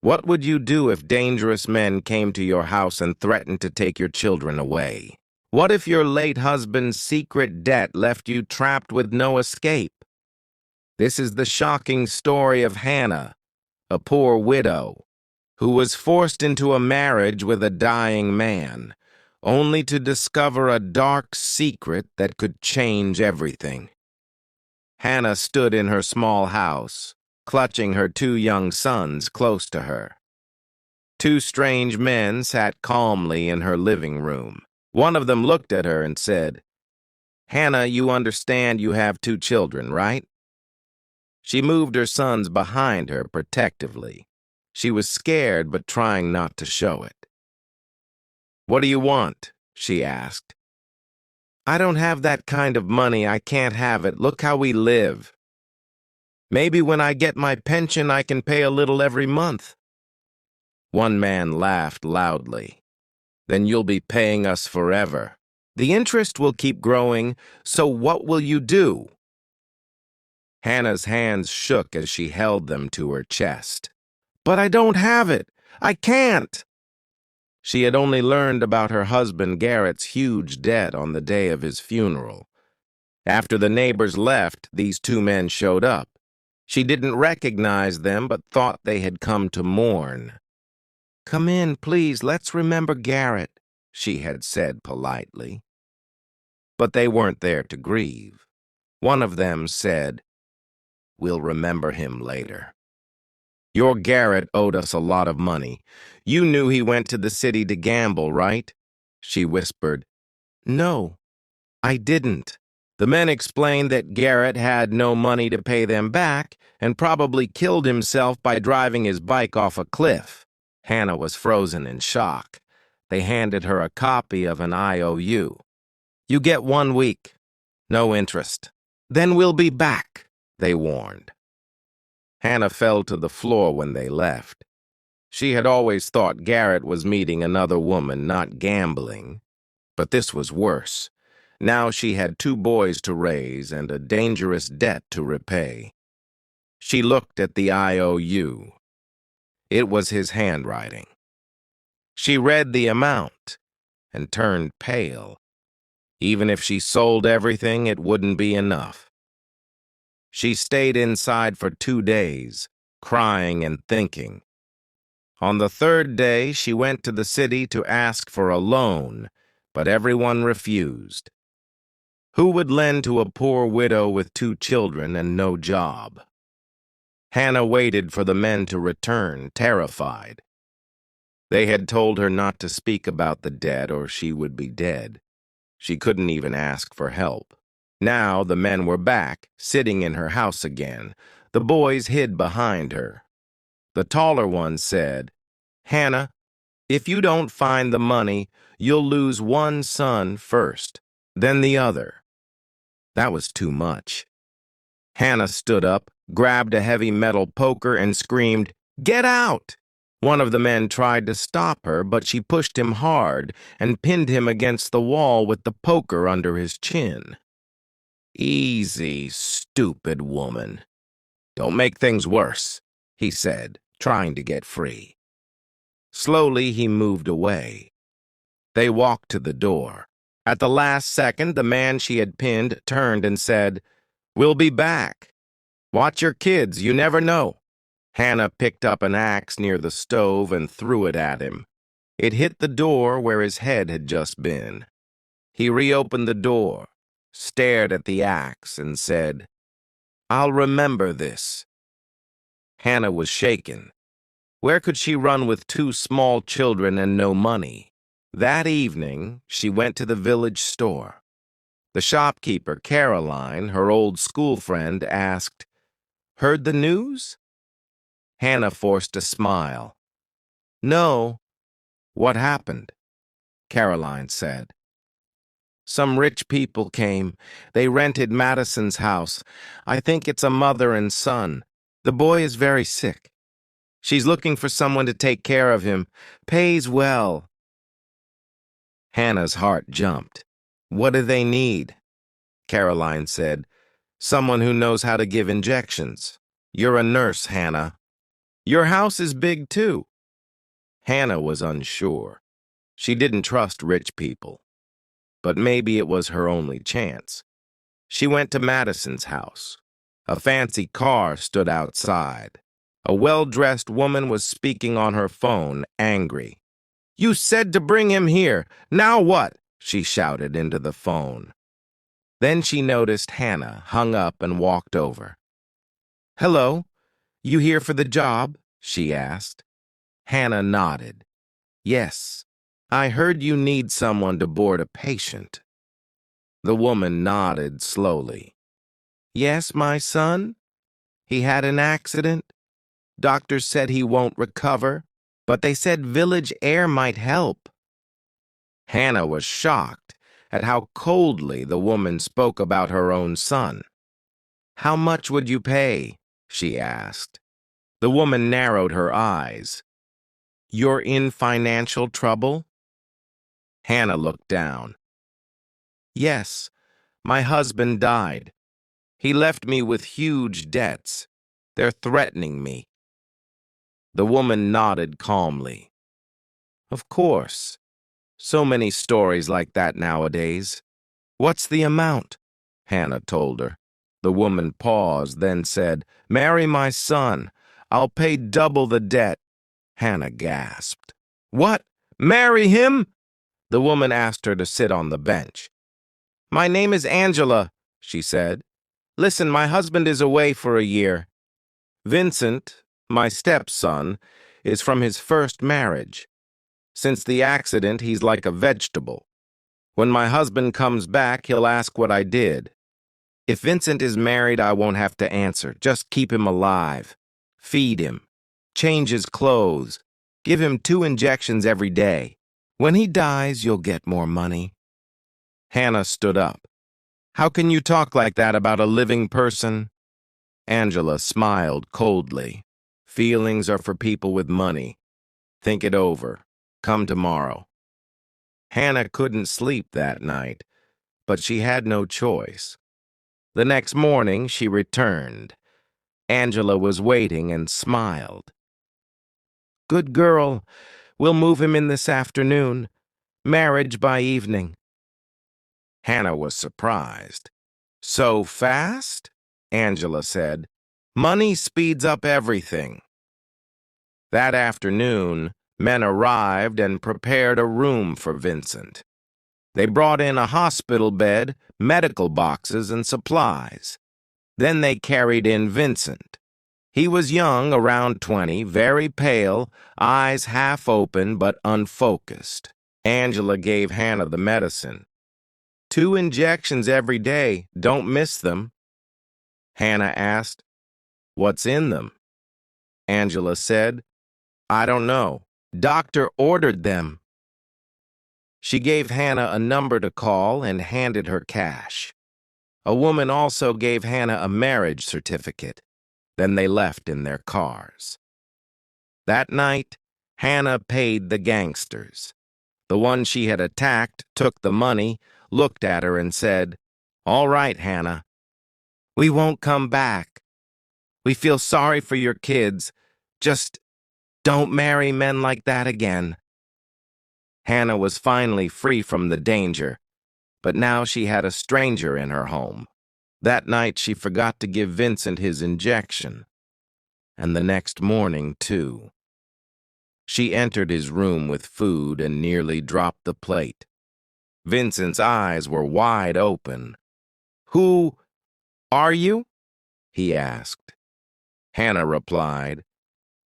What would you do if dangerous men came to your house and threatened to take your children away? What if your late husband's secret debt left you trapped with no escape? This is the shocking story of Hannah, a poor widow, who was forced into a marriage with a dying man, only to discover a dark secret that could change everything. Hannah stood in her small house, clutching her two young sons close to her. Two strange men sat calmly in her living room. One of them looked at her and said, "Hannah, you understand you have two children, right?" She moved her sons behind her protectively. She was scared but trying not to show it. "What do you want?" she asked. "I don't have that kind of money. I can't have it. Look how we live. Maybe when I get my pension, I can pay a little every month." One man laughed loudly. "Then you'll be paying us forever. The interest will keep growing, so what will you do?" Hannah's hands shook as she held them to her chest. "But I don't have it. I can't." She had only learned about her husband Garrett's huge debt on the day of his funeral. After the neighbors left, these two men showed up. She didn't recognize them, but thought they had come to mourn. "Come in, please, let's remember Garrett," she had said politely. But they weren't there to grieve. One of them said, "We'll remember him later. Your Garrett owed us a lot of money. You knew he went to the city to gamble, right?" she whispered. "No, I didn't." The men explained that Garrett had no money to pay them back and probably killed himself by driving his bike off a cliff. Hannah was frozen in shock. They handed her a copy of an IOU. "You get 1 week. No interest. Then we'll be back," they warned. Hannah fell to the floor when they left. She had always thought Garrett was meeting another woman, not gambling. But this was worse. Now she had 2 boys to raise and a dangerous debt to repay. She looked at the IOU. It was his handwriting. She read the amount and turned pale. Even if she sold everything, it wouldn't be enough. She stayed inside for 2 days, crying and thinking. On the 3rd day, she went to the city to ask for a loan, but everyone refused. Who would lend to a poor widow with 2 children and no job? Hannah waited for the men to return, terrified. They had told her not to speak about the debt or she would be dead. She couldn't even ask for help. Now the men were back, sitting in her house again. The boys hid behind her. The taller one said, "Hannah, if you don't find the money, you'll lose one son first, then the other." That was too much. Hannah stood up, grabbed a heavy metal poker, and screamed, "Get out!" One of the men tried to stop her, but she pushed him hard and pinned him against the wall with the poker under his chin. "Easy, stupid woman. Don't make things worse," he said, trying to get free. Slowly, he moved away. They walked to the door. At the last second, the man she had pinned turned and said, "We'll be back. Watch your kids, you never know." Hannah picked up an axe near the stove and threw it at him. It hit the door where his head had just been. He reopened the door, stared at the axe, and said, "I'll remember this." Hannah was shaken. Where could she run with 2 small children and no money? That evening, she went to the village store. The shopkeeper, Caroline, her old school friend, asked, "Heard the news?" Hannah forced a smile. "No." "What happened?" Caroline said. "Some rich people came. They rented Madison's house. I think it's a mother and son. The boy is very sick. She's looking for someone to take care of him. Pays well." Hannah's heart jumped. "What do they need?" Caroline said, "Someone who knows how to give injections. You're a nurse, Hannah." Your house is big, too. Hannah was unsure. She didn't trust rich people, but maybe it was her only chance. She went to Madison's house. A fancy car stood outside. A well-dressed woman was speaking on her phone, angry. "You said to bring him here. Now what?" she shouted into the phone. Then she noticed Hannah, hung up and walked over. "Hello, you here for the job?" she asked. Hannah nodded. "Yes, I heard you need someone to board a patient." The woman nodded slowly. "Yes, my son? He had an accident. Doctors said he won't recover, but they said village air might help." Hannah was shocked at how coldly the woman spoke about her own son. "How much would you pay?" she asked. The woman narrowed her eyes. "You're in financial trouble?" Hannah looked down. "Yes, my husband died. He left me with huge debts. They're threatening me." The woman nodded calmly. "Of course. So many stories like that nowadays. What's the amount?" Hannah told her. The woman paused, then said, "Marry my son. I'll pay double the debt." Hannah gasped. "What? Marry him?" The woman asked her to sit on the bench. "My name is Angela," she said. "Listen, my husband is away for a year. Vincent, my stepson, is from his first marriage. Since the accident, he's like a vegetable. When my husband comes back, he'll ask what I did. If Vincent is married, I won't have to answer. Just keep him alive. Feed him. Change his clothes. Give him 2 injections every day. When he dies, you'll get more money." Hannah stood up. "How can you talk like that about a living person?" Angela smiled coldly. "Feelings are for people with money. Think it over. Come tomorrow." Hannah couldn't sleep that night, but she had no choice. The next morning, she returned. Angela was waiting and smiled. "Good girl. We'll move him in this afternoon. Marriage by evening." Hannah was surprised. "So fast?" Angela said. "Money speeds up everything." That afternoon, men arrived and prepared a room for Vincent. They brought in a hospital bed, medical boxes, and supplies. Then they carried in Vincent. He was young, around 20, very pale, eyes half open but unfocused. Angela gave Hannah the medicine. 2 injections every day, don't miss them." Hannah asked, "What's in them?" Angela said, "I don't know. Doctor ordered them." She gave Hannah a number to call and handed her cash. A woman also gave Hannah a marriage certificate. Then they left in their cars. That night, Hannah paid the gangsters. The one she had attacked took the money, looked at her and said, "All right, Hannah. We won't come back. We feel sorry for your kids. Just don't marry men like that again." Hannah was finally free from the danger, but now she had a stranger in her home. That night she forgot to give Vincent his injection, and the next morning, too. She entered his room with food and nearly dropped the plate. Vincent's eyes were wide open. "Who are you?" he asked. Hannah replied,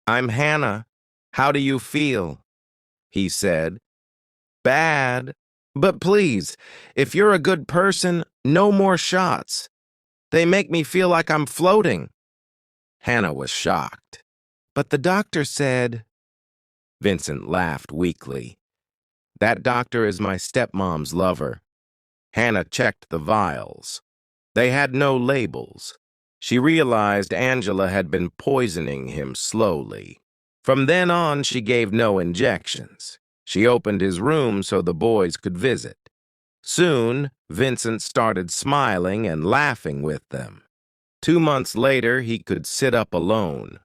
"I'm Hannah. How do you feel?" He said, "Bad. But please, if you're a good person, no more shots. They make me feel like I'm floating." Hannah was shocked. "But the doctor said—" Vincent laughed weakly. "That doctor is my stepmom's lover." Hannah checked the vials. They had no labels. She realized Angela had been poisoning him slowly. From then on, she gave no injections. She opened his room so the boys could visit. Soon, Vincent started smiling and laughing with them. 2 months later, he could sit up alone.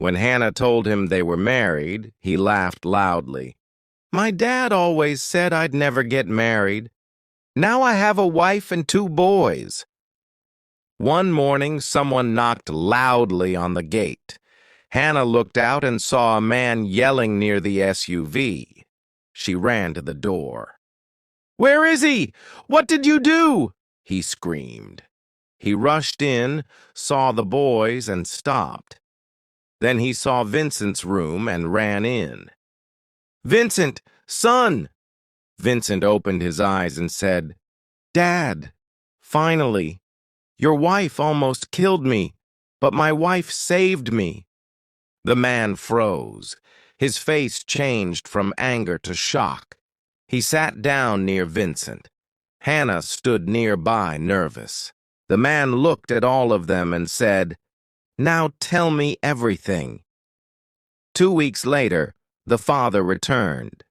When Hannah told him they were married, he laughed loudly. My dad always said I'd never get married. Now I have a wife and 2 boys. One morning, someone knocked loudly on the gate. Hannah looked out and saw a man yelling near the SUV. She ran to the door. Where is he? What did you do? He screamed. He rushed in, saw the boys, and stopped. Then he saw Vincent's room and ran in. Vincent, son! Vincent opened his eyes and said, Dad, finally. Your wife almost killed me, but my wife saved me. The man froze. His face changed from anger to shock. He sat down near Vincent. Hannah stood nearby, nervous. The man looked at all of them and said, Now tell me everything. 2 weeks later, the father returned.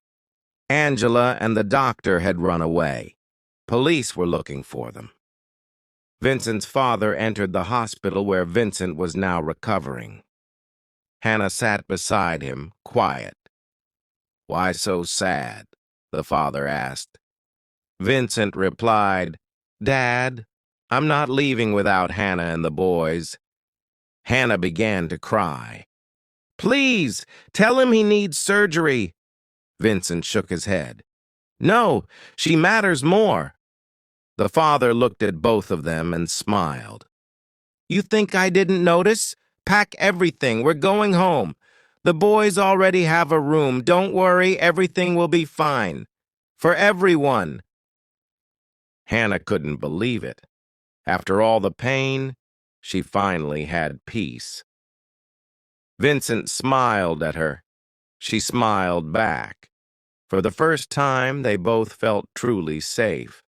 Angela and the doctor had run away. Police were looking for them. Vincent's father entered the hospital where Vincent was now recovering. Hannah sat beside him, quiet. Why so sad? The father asked. Vincent replied, Dad, I'm not leaving without Hannah and the boys. Hannah began to cry. Please, tell him he needs surgery. Vincent shook his head. No, she matters more. The father looked at both of them and smiled. You think I didn't notice? Pack everything. We're going home. The boys already have a room. Don't worry, everything will be fine. For everyone. Hannah couldn't believe it. After all the pain, she finally had peace. Vincent smiled at her. She smiled back. For the first time, they both felt truly safe.